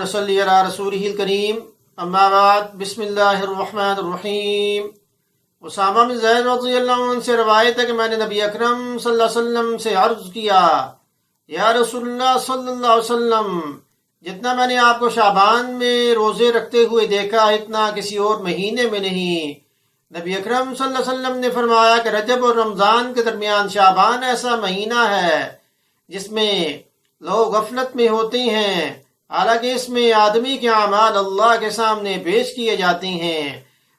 ونصلی علی رسولہ الکریم اما بعد بسم اللہ الرحمن الرحیم۔ اسامہ بن زید رضی اللہ عنہ سے روایت ہے کہ میں نے نبی اکرم صلی اللہ علیہ وسلم سے عرض کیا، یا رسول اللہ صلی اللہ علیہ وسلم، جتنا میں نے آپ کو شعبان میں روزے رکھتے ہوئے دیکھا اتنا کسی اور مہینے میں نہیں۔ نبی اکرم صلی اللہ علیہ وسلم نے فرمایا کہ رجب اور رمضان کے درمیان شعبان ایسا مہینہ ہے جس میں لوگ غفلت میں ہوتے ہیں، حالانکہ اس میں آدمی کے اعمال اللہ کے سامنے پیش کیے جاتے ہیں،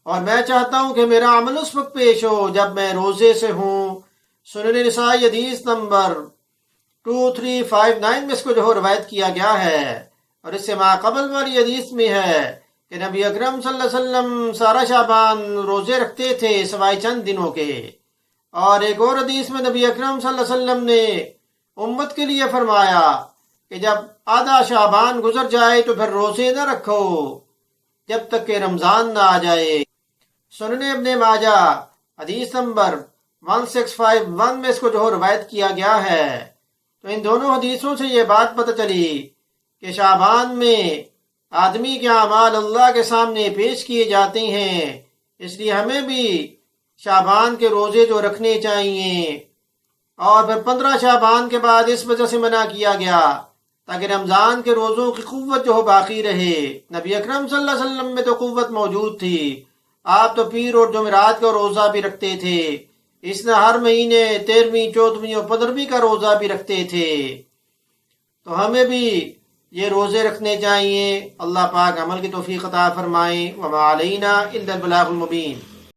اور میں چاہتا ہوں کہ میرا عمل اس وقت پیش ہو جب میں روزے سے ہوں۔ سنن نسائی حدیث نمبر 2359 میں اس کو روایت کیا گیا ہے، اور اس سے ماقبل والی حدیث میں ہے کہ نبی اکرم صلی اللہ علیہ وسلم سارا شعبان روزے رکھتے تھے سوائے چند دنوں کے۔ اور ایک اور حدیث میں نبی اکرم صلی اللہ علیہ وسلم نے امت کے لیے فرمایا کہ جب آدھا شعبان گزر جائے تو پھر روزے نہ رکھو جب تک کہ رمضان نہ آ جائے۔ سنن ابن ماجہ حدیث نمبر 1651 میں اس کو روایت کیا گیا ہے۔ تو ان دونوں حدیثوں سے یہ بات پتہ چلی کہ شعبان میں آدمی کے اعمال اللہ کے سامنے پیش کیے جاتے ہیں، اس لیے ہمیں بھی شعبان کے روزے رکھنے چاہیے۔ اور پھر 15 شعبان کے بعد اس وجہ سے منع کیا گیا تاکہ رمضان کے روزوں کی قوت باقی رہے۔ نبی اکرم صلی اللہ علیہ وسلم میں تو قوت موجود تھی، آپ تو پیر اور جمعرات کا روزہ بھی رکھتے تھے، اس نے ہر مہینے 13ویں 14ویں اور 15ویں کا روزہ بھی رکھتے تھے۔ تو ہمیں بھی یہ روزے رکھنے چاہیے۔ اللہ پاک عمل کی توفیق عطا فرمائے۔ وما علینا الا البلاغ المبین۔